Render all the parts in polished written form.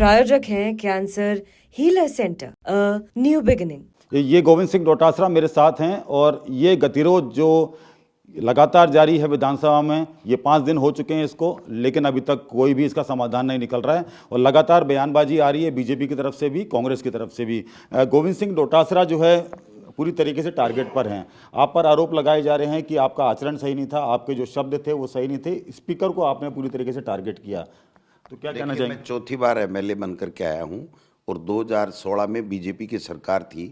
प्रायोजक हैं cancer healer centre, a new beginning. ये गोविंद सिंह डोटासरा मेरे साथ हैं और ये गतिरोध जो लगातार जारी है विधानसभा में, ये 5 दिन हो चुके हैं इसको, लेकिन अभी तक कोई भी इसका समाधान नहीं निकल रहा है और लगातार बयानबाजी आ रही है बीजेपी की तरफ से भी, कांग्रेस की तरफ से भी। गोविंद सिंह डोटासरा जो है पूरी तरीके से टारगेट पर हैं। आप पर आरोप लगाए जा रहे हैं कि आपका आचरण सही नहीं था, आपके जो शब्द थे वो सही नहीं थे, स्पीकर को आपने पूरी तरीके से टारगेट किया। तो क्या कहना चाहेंगे? मैं चौथी बार एमएलए बनकर के आया हूं और 2016 में बीजेपी की सरकार थी,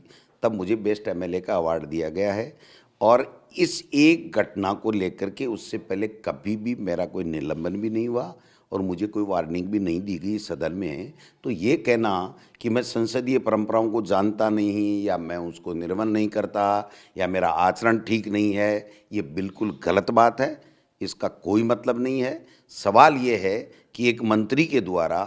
तब मुझे बेस्ट एमएलए का अवार्ड दिया गया है। और इस एक घटना को लेकर के उससे पहले कभी भी मेरा कोई निलंबन भी नहीं हुआ और मुझे कोई वार्निंग भी नहीं दी गई सदन में। तो ये कहना कि मैं संसदीय परंपराओं को जानता नहीं या मैं उसको निर्वहन नहीं करता या मेरा आचरण ठीक नहीं है, ये बिल्कुल गलत बात है। इसका कोई मतलब नहीं है। सवाल ये है कि एक मंत्री के द्वारा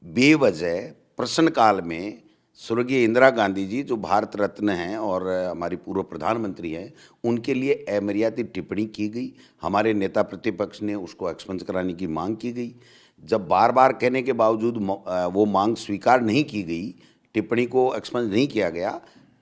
बेवजह प्रश्नकाल में स्वर्गीय इंदिरा गांधी जी जो भारत रत्न हैं और हमारी पूर्व प्रधानमंत्री हैं, उनके लिए अमर्यादित टिप्पणी की गई। हमारे नेता प्रतिपक्ष ने उसको एक्सपंज कराने की मांग की गई। जब बार बार कहने के बावजूद वो मांग स्वीकार नहीं की गई, टिप्पणी को एक्सपंज नहीं किया गया,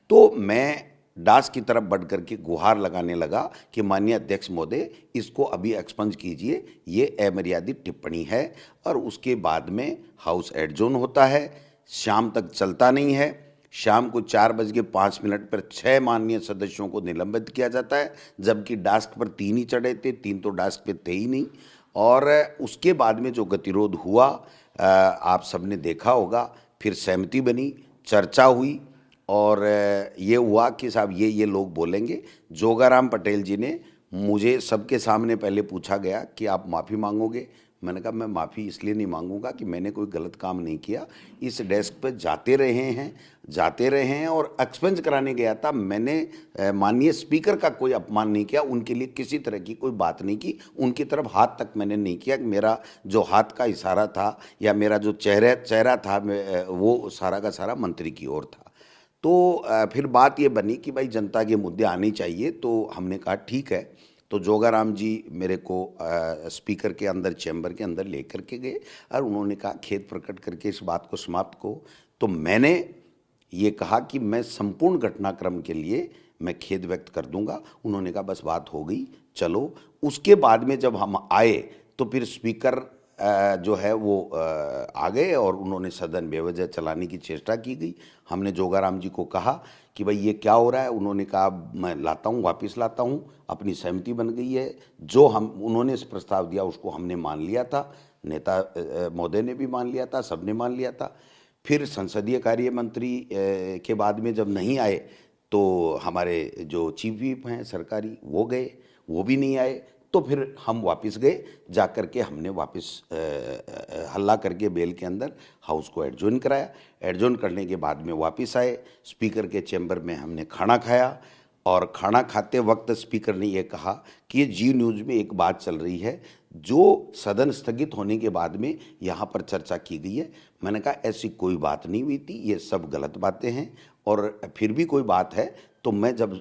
तो मैं डास की तरफ बढ़ करके गुहार लगाने लगा कि माननीय अध्यक्ष महोदय, इसको अभी एक्सपंज कीजिए, ये अमर्यादित टिप्पणी है। और उसके बाद में हाउस एडजोर्न होता है, शाम तक चलता नहीं है। शाम को 4:05 पर 6 माननीय सदस्यों को निलंबित किया जाता है, जबकि डास्क पर 3 ही चढ़े थे, 3 तो डास्क पे थे ही नहीं। और उसके बाद में जो गतिरोध हुआ आप सबने देखा होगा। फिर सहमति बनी, चर्चा हुई और ये हुआ कि साहब ये लोग बोलेंगे। जोगाराम पटेल जी ने मुझे सबके सामने पहले पूछा गया कि आप माफ़ी मांगोगे। मैंने कहा मैं माफ़ी इसलिए नहीं मांगूंगा कि मैंने कोई गलत काम नहीं किया। इस डेस्क पर जाते रहे हैं और एक्सपेंज कराने गया था। मैंने माननीय स्पीकर का कोई अपमान नहीं किया, उनके लिए किसी तरह की कोई बात नहीं की, उनकी तरफ हाथ तक मैंने नहीं किया। मेरा जो हाथ का इशारा था या मेरा जो चेहरा था वो सारा का सारा मंत्री की ओर था। तो फिर बात ये बनी कि भाई जनता के मुद्दे आने चाहिए। तो हमने कहा ठीक है। तो जोगाराम जी मेरे को स्पीकर के अंदर, चैम्बर के अंदर लेकर के गए और उन्होंने कहा खेद प्रकट करके इस बात को समाप्त को। तो मैंने ये कहा कि मैं संपूर्ण घटनाक्रम के लिए मैं खेद व्यक्त कर दूंगा। उन्होंने कहा बस बात हो गई, चलो। उसके बाद में जब हम आए तो फिर स्पीकर जो है वो आ गए और उन्होंने सदन बेवजह चलाने की चेष्टा की गई। हमने जोगाराम जी को कहा कि भाई ये क्या हो रहा है। उन्होंने कहा मैं लाता हूँ, वापस लाता हूँ, अपनी सहमति बन गई है। जो उन्होंने इस प्रस्ताव दिया उसको हमने मान लिया था, नेता महोदय ने भी मान लिया था, सबने मान लिया था। फिर संसदीय कार्य मंत्री के बाद में जब नहीं आए तो हमारे जो चीफ व्हिप हैं सरकारी वो गए, वो भी नहीं आए। तो फिर हम वापस गए, जाकर के हमने वापस हल्ला करके बेल के अंदर हाउस को एडजॉर्न कराया। एडजॉर्न करने के बाद में वापस आए, स्पीकर के चैम्बर में हमने खाना खाया और खाना खाते वक्त स्पीकर ने ये कहा कि ये जी न्यूज़ में एक बात चल रही है जो सदन स्थगित होने के बाद में यहाँ पर चर्चा की गई है। मैंने कहा ऐसी कोई बात नहीं हुई थी, ये सब गलत बातें हैं और फिर भी कोई बात है तो मैं जब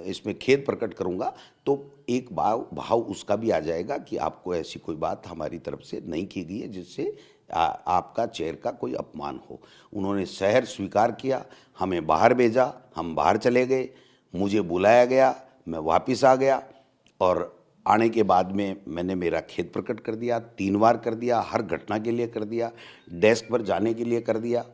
इसमें खेद प्रकट करूंगा तो एक भाव उसका भी आ जाएगा कि आपको ऐसी कोई बात हमारी तरफ से नहीं की गई है जिससे आपका चेयर का कोई अपमान हो। उन्होंने शहर स्वीकार किया, हमें बाहर भेजा, हम बाहर चले गए, मुझे बुलाया गया, मैं वापस आ गया और आने के बाद में मैंने मेरा खेद प्रकट कर दिया। 3 बार कर दिया, हर घटना के लिए कर दिया, डेस्क पर जाने के लिए कर दिया।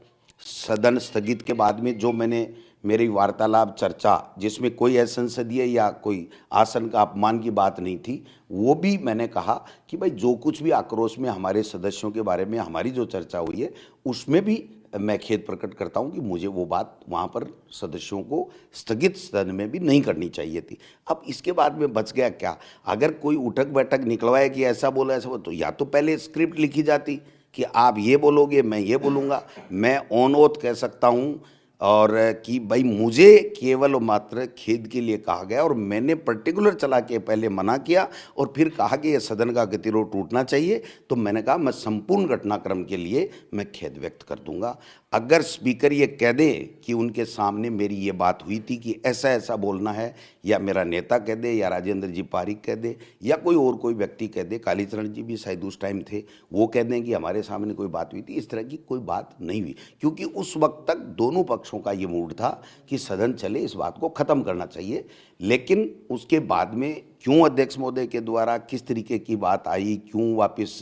सदन स्थगित के बाद में जो मैंने मेरी वार्तालाप चर्चा जिसमें कोई असंसदीय या कोई आसन का अपमान की बात नहीं थी, वो भी मैंने कहा कि भाई जो कुछ भी आक्रोश में हमारे सदस्यों के बारे में हमारी जो चर्चा हुई है उसमें भी मैं खेद प्रकट करता हूं कि मुझे वो बात वहाँ पर सदस्यों को स्थगित सदन में भी नहीं करनी चाहिए थी। अब इसके बाद में बच गया क्या? अगर कोई उठक बैठक निकलवाए कि ऐसा बोला ऐसा बोला, तो या तो पहले स्क्रिप्ट लिखी जाती कि आप ये बोलोगे, मैं ये बोलूँगा। मैं ऑन ओथ कह सकता हूँ और कि भाई मुझे केवल और मात्र खेद के लिए कहा गया और मैंने पर्टिकुलर चला के पहले मना किया और फिर कहा कि यह सदन का गतिरोध टूटना चाहिए। तो मैंने कहा मैं संपूर्ण घटनाक्रम के लिए मैं खेद व्यक्त कर दूंगा। अगर स्पीकर ये कह दे कि उनके सामने मेरी ये बात हुई थी कि ऐसा ऐसा बोलना है, या मेरा नेता कह दे, या राजेंद्र जी पारिक कह दे, या कोई व्यक्ति कह दे, कालीचरण जी भी शायद उस टाइम थे, वो कह दें कि हमारे सामने कोई बात हुई थी, इस तरह की कोई बात नहीं हुई। क्योंकि उस वक्त तक दोनों पक्षों का ये मूड था कि सदन चले, इस बात को ख़त्म करना चाहिए। लेकिन उसके बाद में क्यों अध्यक्ष महोदय के द्वारा किस तरीके की बात आई, क्यों वापस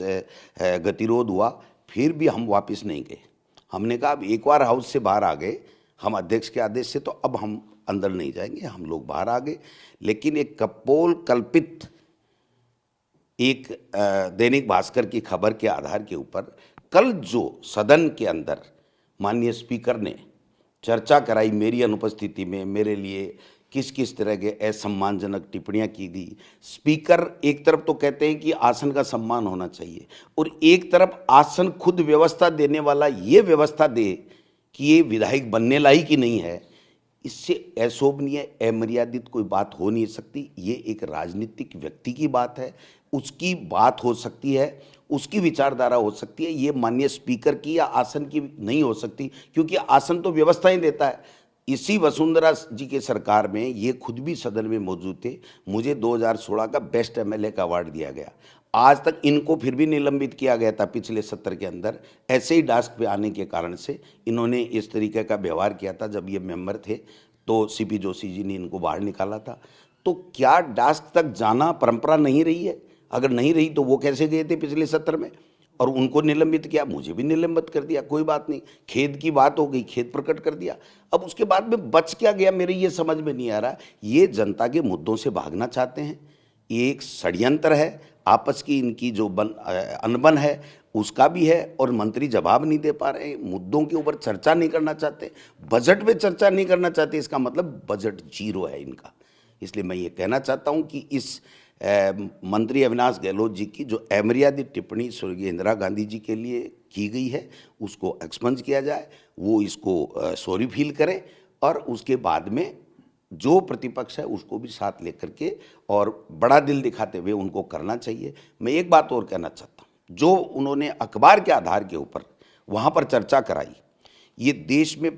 गतिरोध हुआ, फिर भी हम वापस नहीं गए। हमने कहा अब एक बार हाउस से बाहर आ गए हम अध्यक्ष के आदेश से, तो अब हम अंदर नहीं जाएंगे, हम लोग बाहर आ गए। लेकिन एक कपोल कल्पित एक दैनिक भास्कर की खबर के आधार के ऊपर कल जो सदन के अंदर माननीय स्पीकर ने चर्चा कराई मेरी अनुपस्थिति में, मेरे लिए किस किस तरह के असम्मानजनक टिप्पणियां की दी। स्पीकर एक तरफ तो कहते हैं कि आसन का सम्मान होना चाहिए, और एक तरफ आसन खुद व्यवस्था देने वाला ये व्यवस्था दे कि ये विधायक बनने लायक ही नहीं है। इससे अशोभनीय, अमर्यादित कोई बात हो नहीं सकती। ये एक राजनीतिक व्यक्ति की बात है, उसकी बात हो सकती है, उसकी विचारधारा हो सकती है। ये माननीय स्पीकर की या आसन की नहीं हो सकती, क्योंकि आसन तो व्यवस्था ही देता है। इसी वसुंधरा जी के सरकार में ये खुद भी सदन में मौजूद थे। मुझे 2016 का बेस्ट एमएलए का अवार्ड दिया गया। आज तक इनको फिर भी निलंबित किया गया था पिछले सत्र के अंदर, ऐसे ही डास्क पे आने के कारण से इन्होंने इस तरीके का व्यवहार किया था। जब ये मेंबर थे तो सीपी जोशी जी ने इनको बाहर निकाला था। तो क्या डास्क तक जाना परंपरा नहीं रही है? अगर नहीं रही तो वो कैसे गए थे पिछले सत्र में, और उनको निलंबित किया, मुझे भी निलंबित कर दिया। कोई बात नहीं, खेद की बात हो गई, खेद प्रकट कर दिया। अब उसके बाद में बच क्या गया, मेरे ये समझ में नहीं आ रहा। ये जनता के मुद्दों से भागना चाहते हैं, ये एक षड्यंत्र है। आपस की इनकी जो अनबन है उसका भी है, और मंत्री जवाब नहीं दे पा रहे, मुद्दों के ऊपर चर्चा नहीं करना चाहते, बजट में चर्चा नहीं करना चाहते। इसका मतलब बजट जीरो है इनका। इसलिए मैं ये कहना चाहता हूँ कि इस मंत्री अविनाश गहलोत जी की जो अमर्यादित टिप्पणी स्वर्गीय इंदिरा गांधी जी के लिए की गई है उसको एक्सपंज किया जाए, वो इसको सॉरी फील करें, और उसके बाद में जो प्रतिपक्ष है उसको भी साथ लेकर के और बड़ा दिल दिखाते हुए उनको करना चाहिए। मैं एक बात और कहना चाहता हूँ, जो उन्होंने अखबार के आधार के ऊपर वहाँ पर चर्चा कराई, ये देश में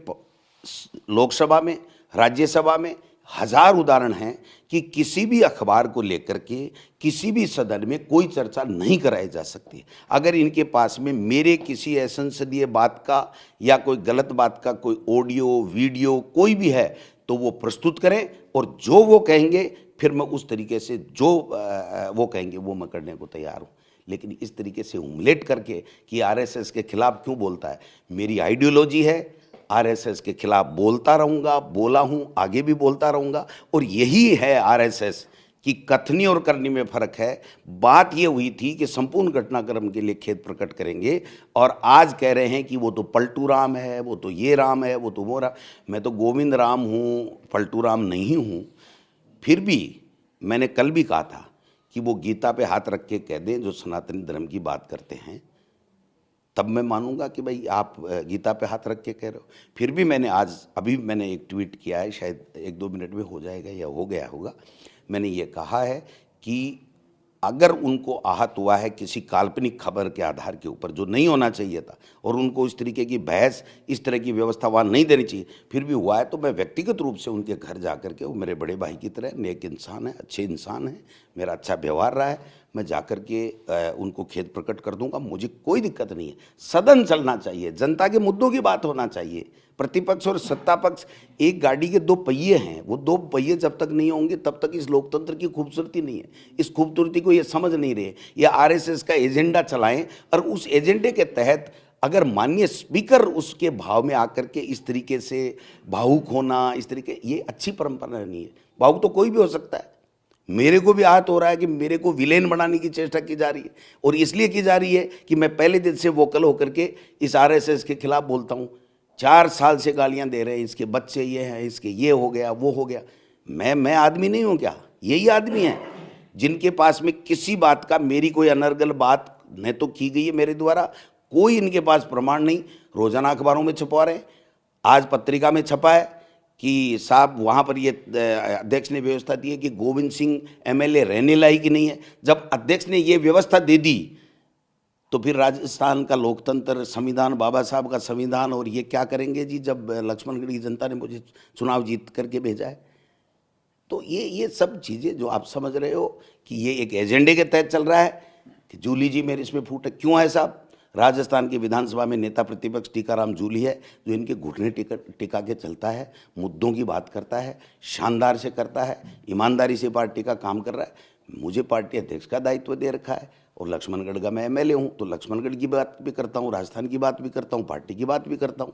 लोकसभा में, राज्यसभा में हजार उदाहरण हैं कि किसी भी अखबार को लेकर के किसी भी सदन में कोई चर्चा नहीं कराई जा सकती। अगर इनके पास में मेरे किसी असंसदीय बात का या कोई गलत बात का कोई ऑडियो वीडियो कोई भी है तो वो प्रस्तुत करें, और जो वो कहेंगे फिर मैं उस तरीके से जो वो कहेंगे वो मैं करने को तैयार हूँ। लेकिन इस तरीके से उमलेट करके कि आरएसएस के खिलाफ क्यों बोलता है, मेरी आइडियोलॉजी है, आरएसएस के खिलाफ बोलता रहूँगा, बोला हूँ, आगे भी बोलता रहूँगा। और यही है आरएसएस कि कथनी और करनी में फ़र्क है। बात ये हुई थी कि संपूर्ण घटनाक्रम के लिए खेद प्रकट करेंगे, और आज कह रहे हैं कि वो तो पलटू राम है, वो तो ये राम है, वो तो वो राम। मैं तो गोविंद राम हूँ, पलटू राम नहीं हूँ। फिर भी मैंने कल भी कहा था कि वो गीता पे हाथ रख के कह दें जो सनातनी धर्म की बात करते हैं, तब मैं मानूंगा कि भाई आप गीता पे हाथ रख के कह रहे हो। फिर भी मैंने अभी मैंने एक ट्वीट किया है, शायद 1-2 मिनट में हो जाएगा या हो गया होगा। मैंने ये कहा है कि अगर उनको आहत हुआ है किसी काल्पनिक खबर के आधार के ऊपर जो नहीं होना चाहिए था, और उनको इस तरीके की बहस, इस तरह की व्यवस्था वहाँ नहीं देनी चाहिए, फिर भी हुआ है, तो मैं व्यक्तिगत रूप से उनके घर जा कर के, वो मेरे बड़े भाई की तरह नेक इंसान है, अच्छे इंसान है, मेरा अच्छा व्यवहार रहा है, मैं जा कर के उनको खेद प्रकट कर दूंगा। मुझे कोई दिक्कत नहीं है। सदन चलना चाहिए, जनता के मुद्दों की बात होना चाहिए। प्रतिपक्ष और सत्ता पक्ष एक गाड़ी के 2 पहिए हैं, वो 2 पहिए जब तक नहीं होंगे तब तक इस लोकतंत्र की खूबसूरती नहीं है। इस खूबसूरती को ये समझ नहीं रहे। ये आरएसएस का एजेंडा चलाएं, और उस एजेंडे के तहत अगर माननीय स्पीकर उसके भाव में आकर के इस तरीके से भावुक होना, इस तरीके, ये अच्छी परंपरा नहीं है। भावुक तो कोई भी हो सकता है। मेरे को भी आहत हो रहा है कि मेरे को विलेन बनाने की चेष्टा की जा रही है, और इसलिए की जा रही है कि मैं पहले दिन से वोकल होकर के इस आरएसएस के खिलाफ बोलता हूँ। 4 साल से गालियाँ दे रहे हैं, इसके बच्चे ये हैं, इसके ये हो गया, वो हो गया। मैं आदमी नहीं हूँ क्या? यही आदमी है जिनके पास में किसी बात का, मेरी कोई अनर्गल बात न तो की गई है मेरे द्वारा, कोई इनके पास प्रमाण नहीं, रोजाना अखबारों में छपवा रहे हैं। आज पत्रिका में छपा है कि साहब वहाँ पर ये अध्यक्ष ने व्यवस्था दी है कि गोविंद सिंह एमएलए रहने लायक ही नहीं है। जब अध्यक्ष ने ये व्यवस्था दे दी तो फिर राजस्थान का लोकतंत्र, संविधान, बाबा साहब का संविधान और ये क्या करेंगे जी, जब लक्ष्मणगढ़ की जनता ने मुझे चुनाव जीत करके भेजा है। तो ये सब चीज़ें जो आप समझ रहे हो कि ये एक एजेंडे के तहत चल रहा है कि जूली जी मेरे इसमें फूट है। क्यों है साहब? राजस्थान की विधानसभा में नेता प्रतिपक्ष टीकाराम जूली है, जो इनके घुटने टिका के चलता है, मुद्दों की बात करता है, शानदार से करता है, ईमानदारी से पार्टी का काम कर रहा है। मुझे पार्टी अध्यक्ष का दायित्व दे रखा है और लक्ष्मणगढ़ का मैं एमएलए हूँ, तो लक्ष्मणगढ़ की बात भी करता हूँ, राजस्थान की बात भी करता हूँ, पार्टी की बात भी करता हूँ।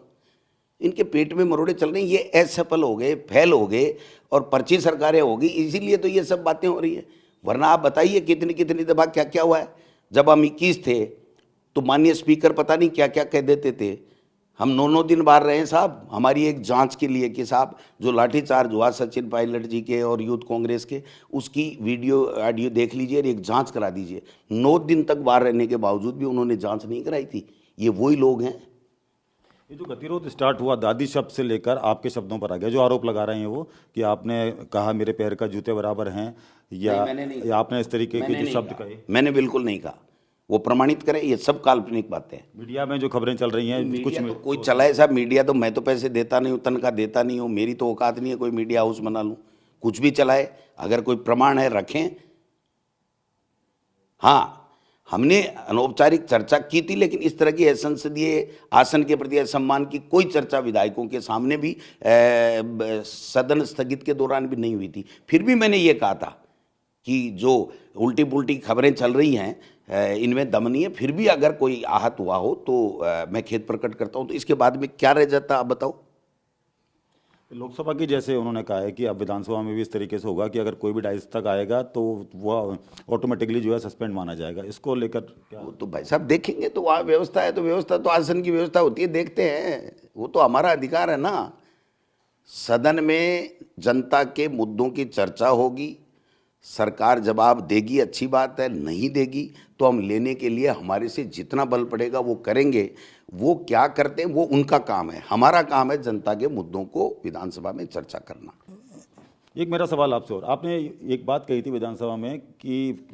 इनके पेट में मरोड़े चल रहे हैं, ये असफल हो गए, फेल हो गए और पर्ची सरकारें हो गई, इसीलिए तो ये सब बातें हो रही है। वरना आप बताइए कितनी कितनी दफा क्या क्या हुआ है। जब हम 21 थे तो माननीय स्पीकर पता नहीं क्या क्या कह देते थे। हम 9 दिन बाहर रहे हैं साहब, हमारी एक जांच के लिए कि साहब जो लाठीचार्ज हुआ सचिन पायलट जी के और यूथ कांग्रेस के, उसकी वीडियो ऑडियो देख लीजिए और एक जांच करा दीजिए। 9 दिन तक बाहर रहने के बावजूद भी उन्होंने जांच नहीं कराई थी। ये वही लोग हैं। ये जो गतिरोध स्टार्ट हुआ दादी शब्द से लेकर आपके शब्दों पर आ गया, जो आरोप लगा रहे हैं वो कि आपने कहा मेरे पैर का जूते बराबर हैं, या आपने इस तरीके के जो शब्द कहे। मैंने बिल्कुल नहीं कहा, वो प्रमाणित करें। ये सब काल्पनिक बातें हैं। मीडिया में जो खबरें चल रही हैं, कुछ तो कोई चलाए साहब मीडिया, तो मैं तो पैसे देता नहीं हूँ, तनख्वाह देता नहीं हूँ, मेरी तो औकात नहीं है कोई मीडिया हाउस बना लूँ। कुछ भी चलाए, अगर कोई प्रमाण है रखें। हाँ, हमने अनौपचारिक चर्चा की थी, लेकिन इस तरह की संसदीय आसन के प्रति सम्मान की कोई चर्चा विधायकों के सामने भी सदन स्थगित के दौरान भी नहीं हुई थी। फिर भी मैंने ये कहा था कि जो उल्टी पुल्टी खबरें चल रही हैं इनमें दम नहीं है। फिर भी अगर कोई आहत हुआ हो तो मैं खेद प्रकट करता हूं। तो इसके बाद में क्या रह जाता, आप बताओ। लोकसभा की जैसे उन्होंने कहा है कि अब विधानसभा में भी इस तरीके से होगा कि अगर कोई भी 2.5 तक आएगा तो वह ऑटोमेटिकली जो है सस्पेंड माना जाएगा। इसको लेकर क्या? वो तो भाई साहब देखेंगे, तो वहाँ व्यवस्था है तो व्यवस्था तो आसन की व्यवस्था होती है, देखते हैं। वो तो हमारा अधिकार है ना। सदन में जनता के मुद्दों की चर्चा होगी, सरकार जवाब देगी, अच्छी बात है। नहीं देगी तो हम लेने के लिए हमारे से जितना बल पड़ेगा वो करेंगे। वो क्या करते हैं वो उनका काम है, हमारा काम है जनता के मुद्दों को विधानसभा में चर्चा करना। एक मेरा सवाल आपसे और, आपने एक बात कही थी विधानसभा में कि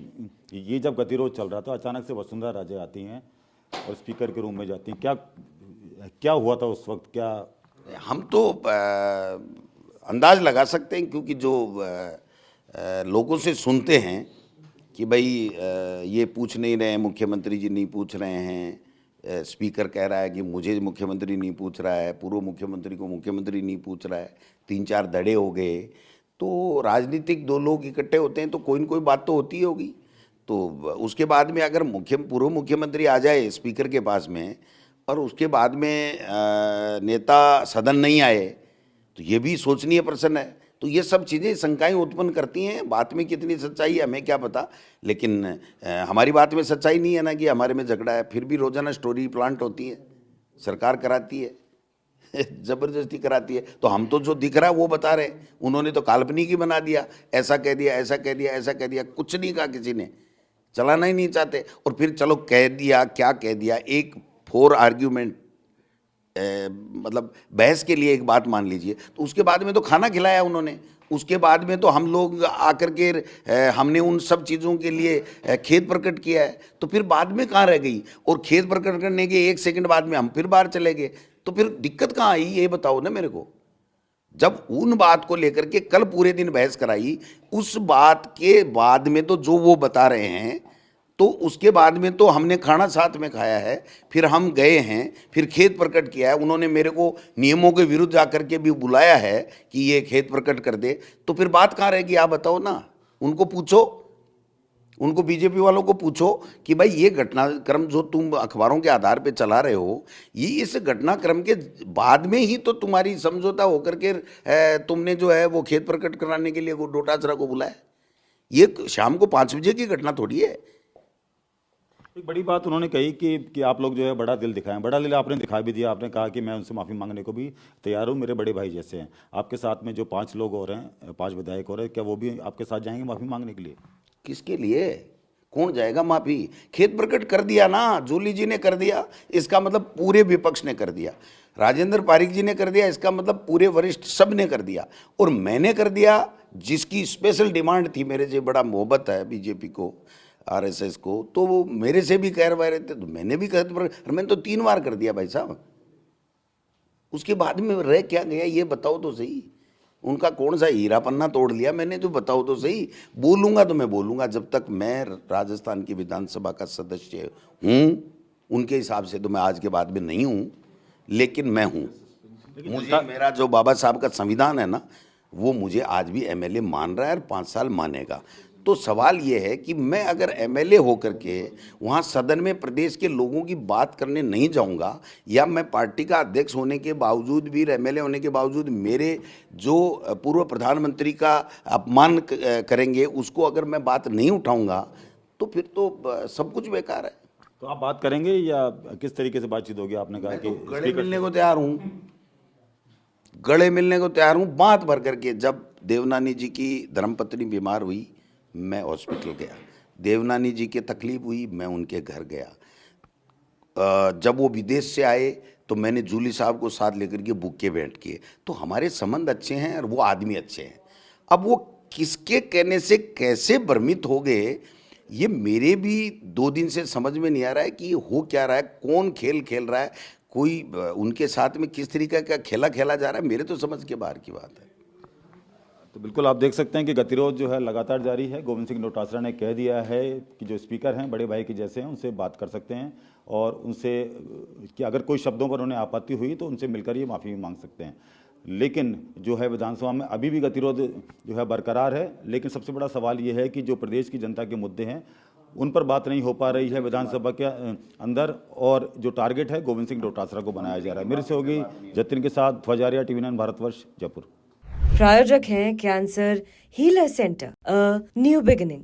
ये जब गतिरोध चल रहा था अचानक से वसुंधरा राजे आती हैं और स्पीकर के रूम में जाती हैं। क्या हुआ था उस वक्त? क्या हम तो अंदाज लगा सकते हैं, क्योंकि जो लोगों से सुनते हैं कि भाई ये पूछ नहीं रहे हैं, मुख्यमंत्री जी नहीं पूछ रहे हैं, स्पीकर कह रहा है कि मुझे मुख्यमंत्री नहीं पूछ रहा है, पूर्व मुख्यमंत्री को मुख्यमंत्री नहीं पूछ रहा है, 3-4 धड़े हो गए। तो राजनीतिक 2 लोग इकट्ठे होते हैं तो कोई न कोई बात तो होती होगी। तो उसके बाद में अगर पूर्व मुख्यमंत्री आ जाए स्पीकर के पास में और उसके बाद में नेता सदन नहीं आए तो ये भी सोचनीय प्रश्न है। तो ये सब चीज़ें शंकाएं उत्पन्न करती हैं। बात में कितनी सच्चाई है हमें क्या पता, लेकिन हमारी बात में सच्चाई नहीं है ना कि हमारे में झगड़ा है। फिर भी रोजाना स्टोरी प्लांट होती है, सरकार कराती है जबरदस्ती कराती है। तो हम तो जो दिख रहा है वो बता रहे हैं, उन्होंने तो काल्पनिक ही बना दिया, ऐसा कह दिया, ऐसा कह दिया, ऐसा कह दिया। कुछ नहीं कहा किसी ने, चलाना ही नहीं चाहते। और फिर चलो कह दिया, क्या कह दिया, एक फॉर आर्ग्यूमेंट मतलब बहस के लिए एक बात मान लीजिए, तो उसके बाद में तो खाना खिलाया उन्होंने। उसके बाद में तो हम लोग आकर के हमने उन सब चीज़ों के लिए खेद प्रकट किया है। तो फिर बाद में कहाँ रह गई? और खेद प्रकट करने के 1 सेकंड बाद में हम फिर बाहर चले गए। तो फिर दिक्कत कहाँ आई ये बताओ ना मेरे को। जब उन बात को लेकर के कल पूरे दिन बहस कराई, उस बात के बाद में तो जो वो बता रहे हैं, तो उसके बाद में तो हमने खाना साथ में खाया है, फिर हम गए हैं, फिर खेद प्रकट किया है। उन्होंने मेरे को नियमों के विरुद्ध जाकर के भी बुलाया है कि ये खेद प्रकट कर दे। तो फिर बात कहाँ रहेगी आप बताओ ना। उनको पूछो, उनको बीजेपी वालों को पूछो कि भाई ये घटनाक्रम जो तुम अखबारों के आधार पे चला रहे हो, ये इस घटनाक्रम के बाद में ही तो तुम्हारी समझौता होकर के तुमने जो है वो खेद प्रकट कराने के लिए वो डोटासरा को बुलाया। ये शाम को 5 बजे की घटना थोड़ी है। एक बड़ी बात उन्होंने कही कि आप लोग जो है बड़ा दिल दिखाएं। बड़ा दिल आपने दिखा भी दिया। आपने कहा कि मैं उनसे माफ़ी मांगने को भी तैयार हूं, मेरे बड़े भाई जैसे हैं। आपके साथ में जो 5 लोग और हैं, 5 विधायक और हैं, क्या वो भी आपके साथ जाएंगे माफ़ी मांगने के लिए? किसके लिए? कौन जाएगा माफी? खेद प्रकट कर दिया ना, जूली जी ने कर दिया, इसका मतलब पूरे विपक्ष ने कर दिया। राजेंद्र पारिक जी ने कर दिया, इसका मतलब पूरे वरिष्ठ सब ने कर दिया। और मैंने कर दिया, जिसकी स्पेशल डिमांड थी, मेरे से बड़ा मोहब्बत है बीजेपी को, आरएसएस को, तो वो मेरे से भी कह रहे थे, तो मैंने भी मैंने तो 3 बार कर दिया भाई साहब। उसके बाद में रह क्या गया ये बताओ तो सही। उनका कौन सा हीरा पन्ना तोड़ लिया मैंने, तो बताओ तो सही। बोलूंगा तो मैं बोलूंगा, जब तक मैं राजस्थान की विधानसभा का सदस्य हूँ, उनके हिसाब से तो मैं आज के बाद में नहीं हूँ, लेकिन मैं हूँ। मुझे मेरा जो बाबा साहब का संविधान है ना, वो मुझे आज भी एमएलए मान रहा है और 5 साल मानेगा। तो सवाल ये है कि मैं अगर एमएलए होकर के वहाँ सदन में प्रदेश के लोगों की बात करने नहीं जाऊँगा, या मैं पार्टी का अध्यक्ष होने के बावजूद भी, एमएलए होने के बावजूद मेरे जो पूर्व प्रधानमंत्री का अपमान करेंगे, उसको अगर मैं बात नहीं उठाऊँगा, तो फिर तो सब कुछ बेकार है। तो आप बात करेंगे या किस तरीके से बातचीत होगी? आपने कहा कि गले मिलने को तैयार हूँ, गले मिलने को तैयार हूँ, बात भर करके। जब देवनानी जी की धर्मपत्नी बीमार हुई, मैं हॉस्पिटल गया। देवनानी जी की तकलीफ हुई, मैं उनके घर गया। जब वो विदेश से आए तो मैंने जूली साहब को साथ लेकर के बुके भेंट किए। तो हमारे संबंध अच्छे हैं और वो आदमी अच्छे हैं। अब वो किसके कहने से कैसे भ्रमित हो गए, ये मेरे भी 2 दिन से समझ में नहीं आ रहा है कि हो क्या रहा है, कौन खेल खेल रहा है, कोई उनके साथ में किस तरीके का खेला खेला जा रहा है, मेरे तो समझ के बाहर की बात है। तो बिल्कुल आप देख सकते हैं कि गतिरोध जो है लगातार जारी है। गोविंद सिंह डोटासरा ने कह दिया है कि जो स्पीकर हैं बड़े भाई के जैसे हैं, उनसे बात कर सकते हैं और उनसे कि अगर कोई शब्दों पर उन्हें आपत्ति हुई तो उनसे मिलकर ये माफ़ी भी मांग सकते हैं। लेकिन जो है विधानसभा में अभी भी गतिरोध जो है बरकरार है। लेकिन सबसे बड़ा सवाल ये है कि जो प्रदेश की जनता के मुद्दे हैं उन पर बात नहीं हो पा रही है विधानसभा के अंदर, और जो टारगेट है गोविंद सिंह डोटासरा को बनाया जा रहा है। मेरे से होगी जतिन के साथ ध्वजारिया, TV9 भारतवर्ष, जयपुर। प्रायोजक हैं cancer healer centre, a new beginning.